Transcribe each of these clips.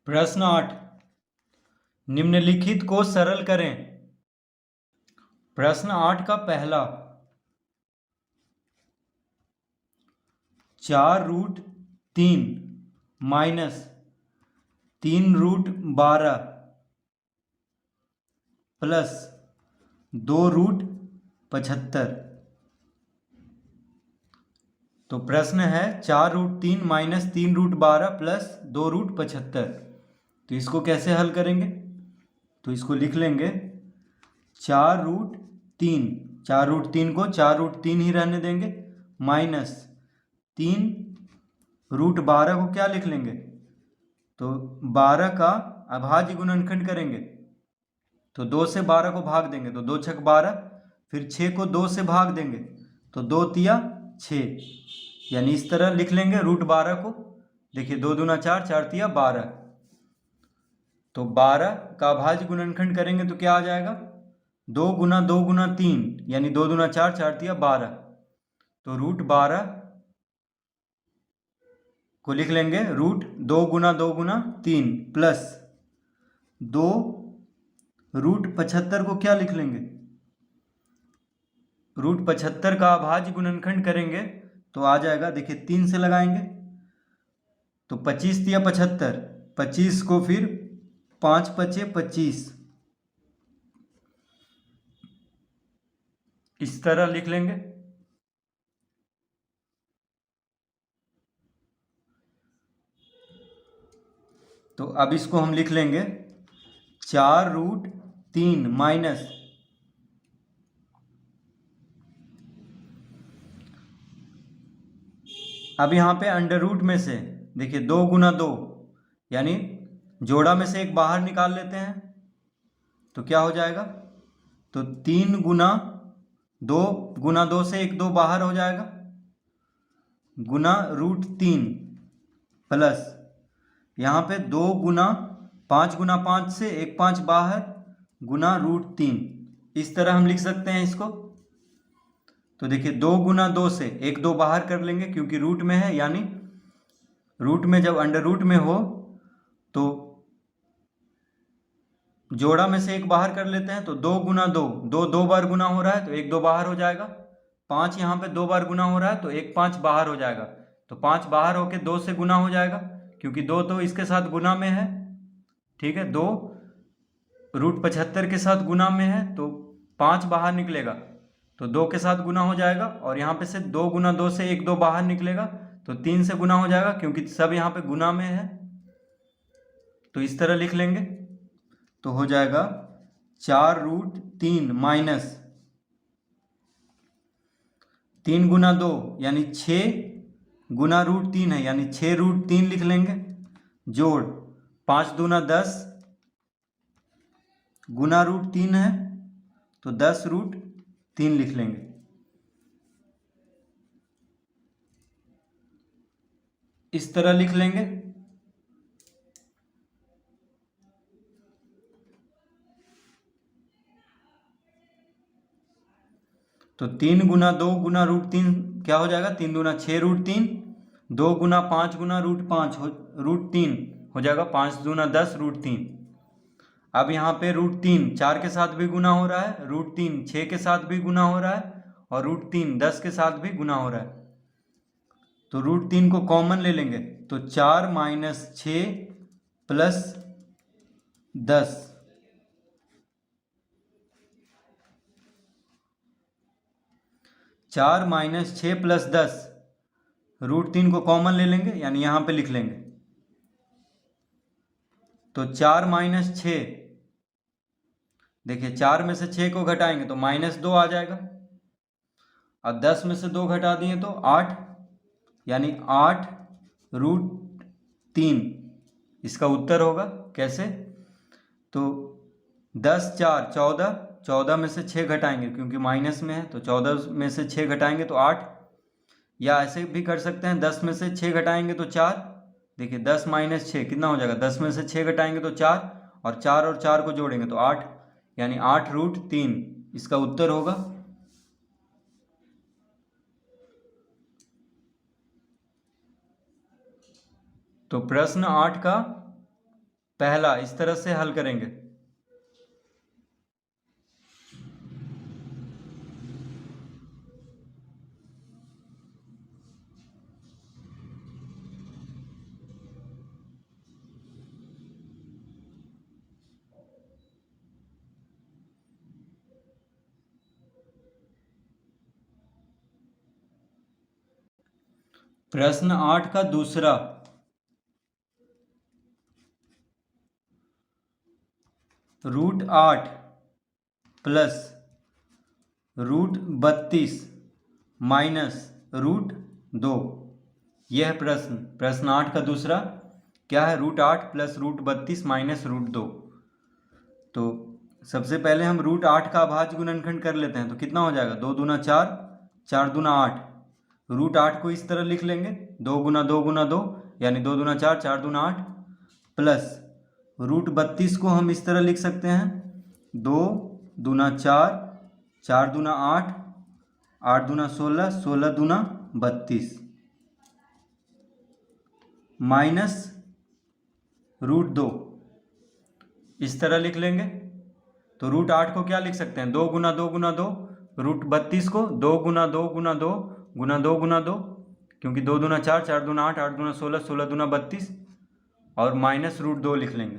प्रश्न 8, निम्नलिखित को सरल करें। प्रश्न 8 का पहला, 4√3 माइनस 3√12 प्लस 2√75। तो प्रश्न है 4√3 माइनस 3√12 प्लस 2√75। तो इसको कैसे हल करेंगे? तो इसको लिख लेंगे 4√3, 4√3 को 4√3 ही रहने देंगे, माइनस 3√12 को क्या लिख लेंगे? तो 12 का अभाज्य गुणनखंड करेंगे तो 2 से 12 को भाग देंगे तो 2 छक 12, फिर 6 को 2 से भाग देंगे तो 2 तिया 6, यानी इस तरह लिख लेंगे √12 को। देखिए 2 दूना 4, 4 तिया 12। तो 12 का अभाज्य गुणनखंड करेंगे तो क्या आ जाएगा? 2 गुना 2 गुना 3, यानी 2 दूना 4, 4 तिया 12। तो √12 को लिख लेंगे √2 गुना 2 गुना 3 प्लस 2√75 को क्या लिख लेंगे? √75 का अभाज्य गुणनखंड करेंगे तो आ जाएगा, देखिए 3 से लगाएंगे तो 25 तिया 75, 25 को फिर 5 पचे 25, इस तरह लिख लेंगे। तो अब इसको हम लिख लेंगे 4√3 माइनस अब यहाँ पे अंडर रूट में से देखिए 2 गुना 2, यानी जोड़ा में से एक बाहर निकाल लेते हैं तो क्या हो जाएगा? तो 3 गुना 2 से 1 2 बाहर हो जाएगा, गुना √3 प्लस यहाँ पे 2 गुना 5 से 1 5 बाहर, गुना √3। इस तरह हम लिख सकते हैं इसको। तो देखिए 2 गुना 2 से 1 2 बाहर कर लेंगे क्योंकि रूट में है, यानी रूट में जब अंडर रूट में हो तो जोड़ा में से एक बाहर कर लेते हैं तो 2 गुना 2, 2 बार गुना हो रहा है तो 1 2 बाहर हो जाएगा। 5 यहाँ पे 2 बार गुना हो रहा है तो 1 5 बाहर हो जाएगा। तो 5 बाहर होके 2 से गुना हो जाएगा क्योंकि 2 तो इसके साथ गुना में है, ठीक है। 2 √75 के साथ गुना में है तो 5 बाहर निकलेगा तो 2 के साथ गुना हो जाएगा, और यहाँ पे से 2 गुना 2 से 1 2 बाहर निकलेगा तो 3 से गुना हो जाएगा क्योंकि सब यहाँ पे गुना में है। तो इस तरह लिख लेंगे तो हो जाएगा 4√3 माइनस 3 गुना 2 यानी 6 गुना √3 है, यानी 6√3 लिख लेंगे, जोड़ 5 दूना 10 गुना √3 है तो 10√3 लिख लेंगे। इस तरह लिख लेंगे। तो 3 गुना 2 गुना √3 क्या हो जाएगा? 3 दूना 6√3, 2 गुना 5 गुना √5 √3 हो जाएगा 5 दूना 10 √3। अब यहाँ पे √3 4 के साथ भी गुना हो रहा है, √3 6 के साथ भी गुना हो रहा है, और √3 10 के साथ भी गुना हो रहा है। तो √3 को कॉमन ले लेंगे तो 4 माइनस 6 प्लस 10, 4 माइनस 6 प्लस 10, √3 को कॉमन ले लेंगे यानी यहाँ पे लिख लेंगे तो 4 माइनस 6, देखिए 4 में से 6 को घटाएंगे तो -2 आ जाएगा, और 10 में से 2 घटा दिए तो 8, यानी 8√3 इसका उत्तर होगा। कैसे? तो 10 4 14, 14 में से 6 घटाएंगे क्योंकि माइनस में है तो 14 में से 6 घटाएंगे तो 8, या ऐसे भी कर सकते हैं 10 में से 6 घटाएंगे तो 4। देखिए 10 माइनस 6 कितना हो जाएगा? 10 में से 6 घटाएंगे तो 4, और 4 को जोड़ेंगे तो 8, यानी 8√3 इसका उत्तर होगा। तो प्रश्न 8 का पहला इस तरह से हल करेंगे। प्रश्न 8 का दूसरा, √8 प्लस √32 माइनस √2। यह है प्रश्न 8 का दूसरा क्या है? √8 प्लस √32 माइनस √2। तो सबसे पहले हम √8 का अभाज्य गुणनखंड कर लेते हैं। तो कितना हो जाएगा? 2 दूना 4, 4 दूना 8। √8 को इस तरह लिख लेंगे, 2 गुना 2 गुना 2, यानी 2 दूना 4, 4 दूना 8, प्लस √32 को हम इस तरह लिख सकते हैं, 2 दूना 4, 4 दूना 8, 8 दूना 16, 16 दूना 32, माइनस √2 इस तरह लिख लेंगे। तो √8 को क्या लिख सकते हैं? 2 गुना 2 गुना 2, √32 को 2 गुना 2 गुना 2 गुना 2 गुना 2, क्योंकि 2 दूना 4, 4 दूना 8, 8 दूना 16, 16 दूना 32, और माइनस √2 लिख लेंगे।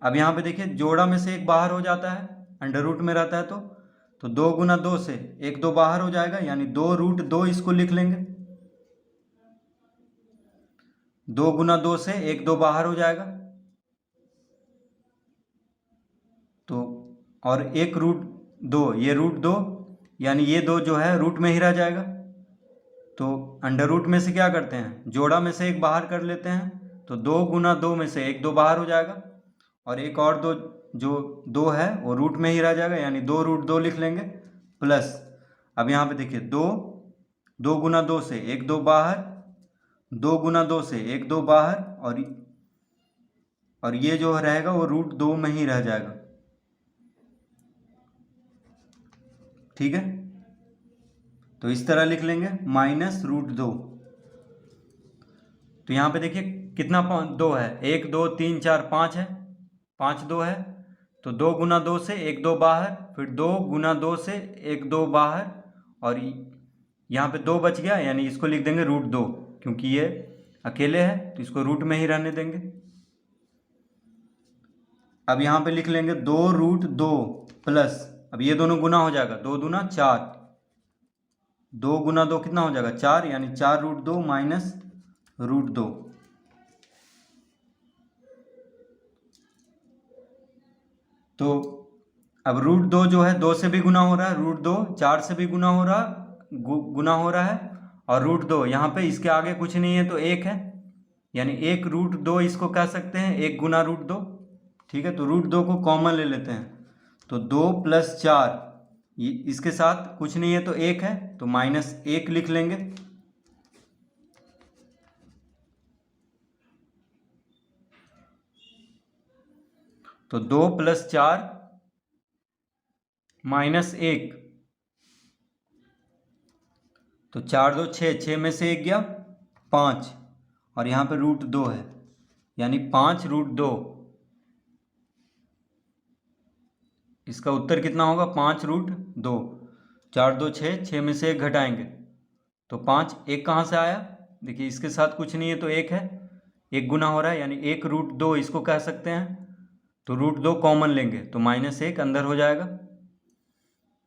अब यहाँ पे देखिए, जोड़ा में से एक बाहर हो जाता है, अंडर रूट में रहता है, तो 2 गुना 2 से 1 2 बाहर हो जाएगा, यानी 2√2 इसको लिख लेंगे। 2 गुना 2 से 1 2 बाहर हो जाएगा, तो और 1√2, ये √2, यानी ये 2 जो है रूट में ही रह जाएगा। तो अंडर रूट में से क्या करते हैं? जोड़ा में से एक बाहर कर लेते हैं, तो 2 गुना 2 में से 1 2 बाहर हो जाएगा, और एक और 2 जो 2 है वो रूट में ही रह जाएगा, यानी 2√2 लिख लेंगे। प्लस अब यहाँ पे देखिए, 2 गुना 2 से 1 2 बाहर, 2 गुना 2 से 1 2 बाहर, और ये जो रहेगा वो √2 में ही रह जाएगा। ठीक है, तो इस तरह लिख लेंगे, माइनस √2। तो यहाँ पे देखिए कितना 2 है, 1 2 3 4 5 है, 5 2 है, तो 2 गुना 2 से 1 2 बाहर, फिर 2 गुना 2 से 1 2 बाहर, और यहाँ पे 2 बच गया, यानी इसको लिख देंगे √2, क्योंकि ये अकेले है तो इसको रूट में ही रहने देंगे। अब यहाँ पे लिख लेंगे 2√2 प्लस, अब ये दोनों गुना हो जाएगा, 2 दूना 4, 2 गुना 2 कितना हो जाएगा? 4, यानी 4√2 माइनस √2। तो अब √2 जो है 2 से भी गुना हो रहा है, √2 4 से भी गुना हो रहा है, और √2 यहाँ पे इसके आगे कुछ नहीं है तो 1 है, यानी 1√2 इसको कह सकते हैं, 1 गुना √2। ठीक है, तो √2 को कॉमन ले लेते हैं, तो 2 + 4, इसके साथ कुछ नहीं है तो 1 है, तो -1 लिख लेंगे। तो 2 + 4 -1, तो 4 2 6, 6 में से 1 गया 5, और यहाँ पे √2 है, यानी 5√2। इसका उत्तर कितना होगा? 5√2। 4 2 6, 6 में से 1 घटाएंगे तो 5, 1 कहाँ से आया? देखिए इसके साथ कुछ नहीं है तो 1 है, 1 गुना हो रहा है, यानी 1√2 इसको कह सकते हैं, तो √2 कॉमन लेंगे तो -1 अंदर हो जाएगा,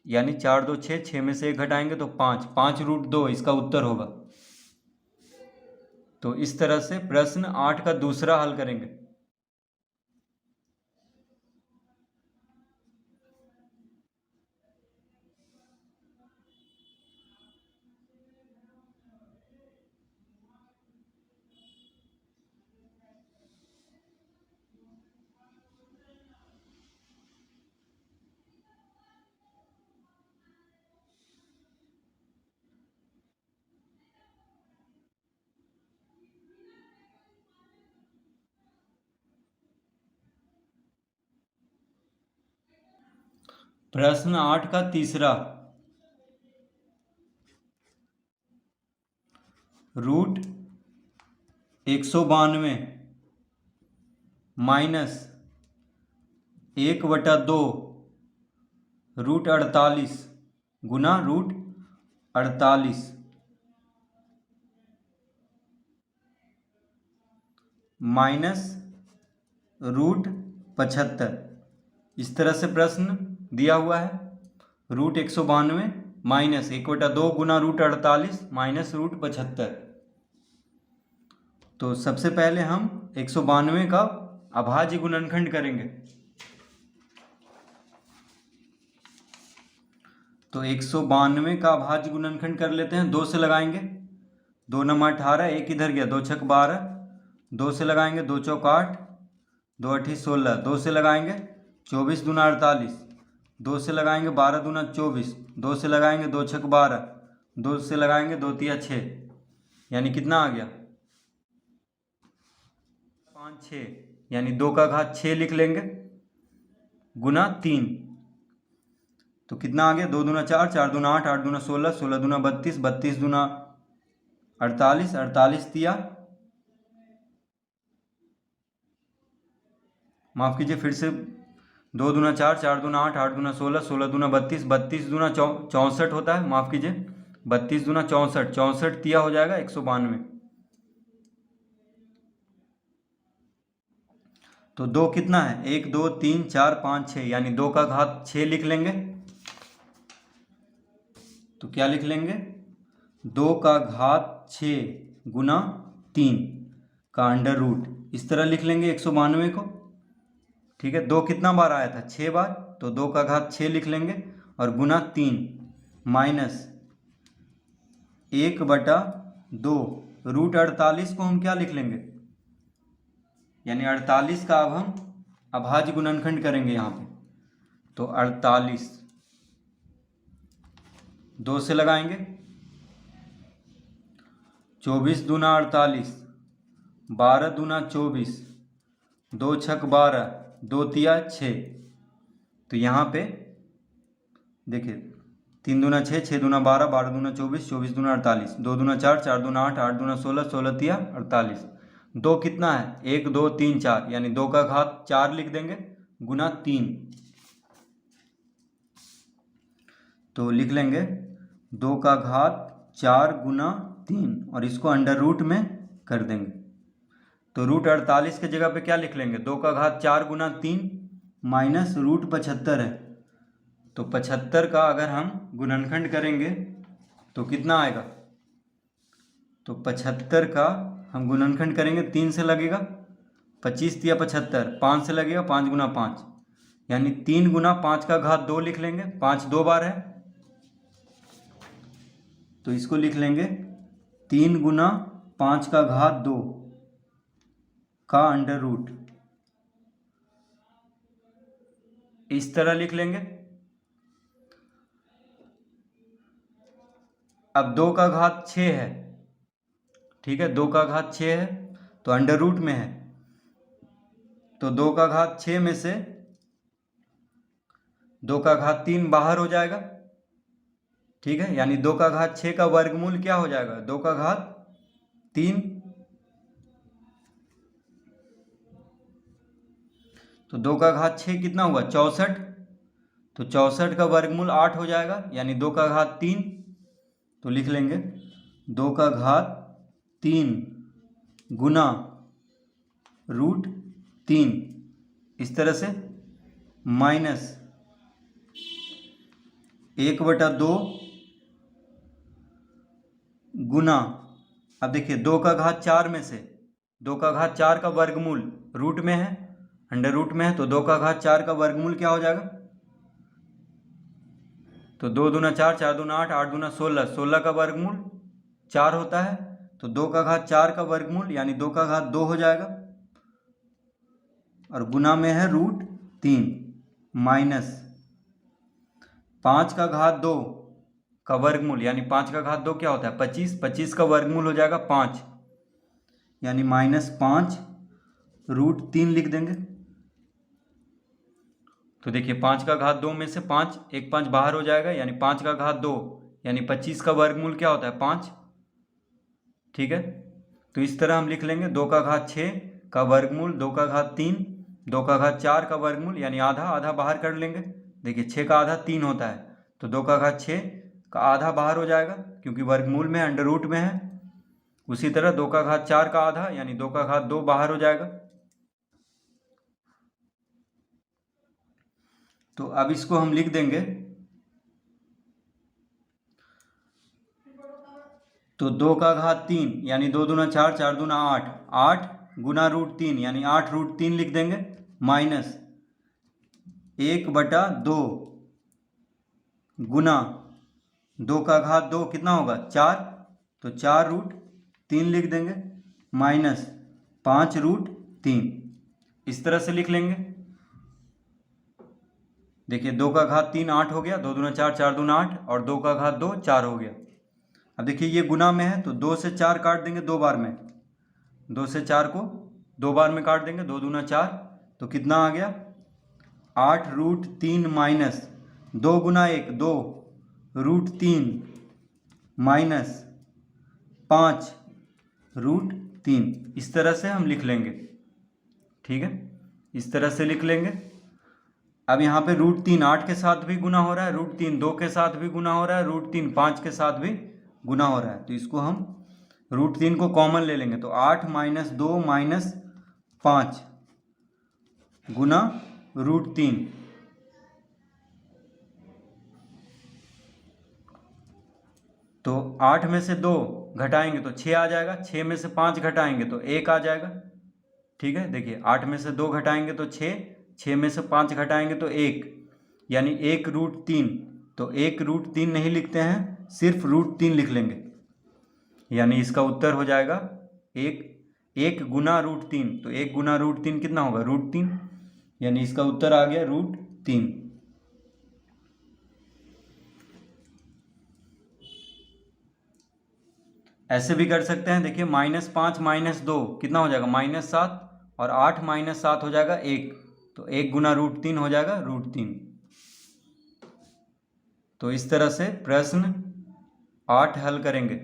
यानी 4 2 6, 6 में से 1 घटाएंगे तो 5, 5√2 इसका उत्तर होगा। तो इस तरह से प्रश्न 8 का दूसरा हल करेंगे। प्रश्न 8 का तीसरा, √192 माइनस 1/2 √48 गुना √48 माइनस √75। इस तरह से प्रश्न दिया हुआ है। √192 माइनस 1/2 गुना √48 माइनस √75। तो सबसे पहले हम 192 का अभाज्य गुणनखंड करेंगे। तो 192 का अभाज्य गुणनखंड कर लेते हैं। 2 से लगाएंगे, 2 9 18, 1 इधर गया, 2 6 12, 2 से लगाएंगे, 2 चौक 8, 2 8 16, 2 से लगाएंगे 24 दूना 48, 2 से लगाएंगे 12 दूना 24, 2 से लगाएंगे 2 6 12, 2 से लगाएंगे 2 तिया 6, यानी कितना आ गया 5 6, यानी 2 का घात 6 लिख लेंगे गुना 3। तो कितना आ गया 2 दूना 4, 4 दूना 8, 8 दूना 16, 16 दूना 32, 32 दूना 48, 48 तिया, माफ कीजिए फिर से, 2 दूना 4, 4 दूना 8, 8 दूना 16, 16 दूना 32, 32 दूना 64 होता है, माफ कीजिए 32 दूना 64, 64 तिया हो जाएगा 192। तो 2 कितना है 1 2 3 4 5 6, यानी 2 का घात 6 लिख लेंगे। तो क्या लिख लेंगे 2 का घात 6 गुना 3 का अंडर रूट, इस तरह लिख लेंगे 192 को। ठीक है, 2 कितना बार आया था 6 बार, तो 2 का घात 6 लिख लेंगे और गुना 3 माइनस 1/2 √48 को हम क्या लिख लेंगे, यानी 48 का अब हम अभाज्य गुणनखंड करेंगे यहाँ पे। तो 48 2 से लगाएंगे, 24 दूना 48, 12 दूना 24, 2 छक 12, 2 तिया 6। तो यहाँ पे देखिए 3 दूना 6, 6 दूना 12, 12 दूना 24, 24 दूना 48, 2 दूना 4, 4 दूना 8, 8 दूना 16, 16 तिया 48। 2 कितना है 1 2 3 4, यानी 2 का घात 4 लिख देंगे गुना 3। तो लिख लेंगे 2 का घात 4 गुना 3 और इसको अंडर रूट में कर देंगे। तो √48 के जगह पे क्या लिख लेंगे 2 का घात 4 गुना 3 माइनस √75 है। तो 75 का अगर हम गुणनखंड करेंगे तो कितना आएगा, तो 75 का हम गुणनखंड करेंगे 3 से लगेगा 25 तिया 75, 5 से लगेगा 5 गुना 5, यानी 3 गुना 5 का घात 2 लिख लेंगे, 5 2 बार है तो इसको लिख लेंगे 3 गुना 5 का घात 2 का अंडर रूट, इस तरह लिख लेंगे। अब 2 का घात 6 है, ठीक है 2 का घात 6 है तो अंडर रूट में है, तो 2 का घात 6 में से 2 का घात 3 बाहर हो जाएगा। ठीक है, यानी 2 का घात 6 का वर्गमूल क्या हो जाएगा 2 का घात 3। तो 2 का घात 6 कितना हुआ 64, तो 64 का वर्गमूल 8 हो जाएगा, यानी 2 का घात 3। तो लिख लेंगे 2 का घात 3 गुना √3, इस तरह से माइनस 1/2 गुना, अब देखिए 2 का घात 4 में से 2 का घात 4 का वर्गमूल रूट में है, अंडर रूट में है, तो 2 का घात 4 का वर्गमूल क्या हो जाएगा, तो 2 दूना 4, 4 दूना 8, 8 दूना 16, 16 का वर्गमूल 4 होता है, तो 2 का घात 4 का वर्गमूल यानी 2 का घात 2 हो जाएगा और गुना में है √3 माइनस 5 का घात 2 का वर्गमूल, यानी 5 का घात 2 क्या होता है 25, 25 का वर्गमूल हो जाएगा 5, यानी -5 √3 लिख देंगे। तो देखिए 5 का घात 2 में से 5, 1 5 बाहर हो जाएगा, यानी 5 का घात 2 यानी 25 का वर्गमूल क्या होता है 5। ठीक है, तो इस तरह हम लिख लेंगे 2 का घात 6 का वर्गमूल 2 का घात 3, 2 का घात 4 का वर्गमूल यानी आधा, आधा बाहर कर लेंगे। देखिए 6 का आधा 3 होता है, तो 2 का घात 6 का आधा बाहर हो जाएगा क्योंकि वर्गमूल में अंडर रूट में है। उसी तरह 2 का घात 4 का आधा यानी 2 का घात 2 बाहर हो जाएगा। तो अब इसको हम लिख देंगे, तो 2 का घात 3 यानी 2 दूना 4, 4 दूना 8, 8 गुना रूट 3 यानी 8 रूट 3 लिख देंगे, माइनस 1/2 गुना 2 का घात 2 कितना होगा 4, तो 4 रूट 3 लिख देंगे, माइनस 5 रूट 3। इस तरह से लिख लेंगे। देखिए 2 का घात 3 8 हो गया, 2 दूना 4, 4 दूना 8 और 2 का घात 2 4 हो गया। अब देखिए ये गुना में है तो 2 से 4 काट देंगे 2 बार में, 2 से 4 को 2 बार में काट देंगे, 2 दूना 4, तो कितना आ गया 8 रूट 3 माइनस 2 गुना 1 2 रूट 3 माइनस 5 रूट 3। इस तरह से हम लिख लेंगे, ठीक है, इस तरह से लिख लेंगे। अब यहाँ पे रूट 3 8 के साथ भी गुना हो रहा है, रूट 3 2 के साथ भी गुना हो रहा है, रूट 3 5 के साथ भी गुना हो रहा है, तो इसको हम रूट 3 को कॉमन ले लेंगे, तो 8 माइनस 2 माइनस 5 गुना रूट 3, तो 8 में से 2 घटाएंगे तो 6 आ जाएगा, 6 में से 5 घटाएंगे तो 1 आ जाएगा, ठीक है। देखिए 8 में से 2 घटाएंगे तो 6, 6 में से 5 घटाएंगे तो 1, यानी 1 रूट 3, तो 1 रूट 3 नहीं लिखते हैं, सिर्फ रूट 3 लिख लेंगे, यानी इसका उत्तर हो जाएगा 1 गुना रूट 3, तो 1 गुना रूट 3 कितना होगा रूट 3, यानी इसका उत्तर आ गया रूट 3। ऐसे भी कर सकते हैं, देखिए -5 -2 कितना हो जाएगा -7, और 8 -7 हो जाएगा 1, तो 1 गुना रूट 3 हो जाएगा रूट 3। तो इस तरह से प्रश्न 8 हल करेंगे।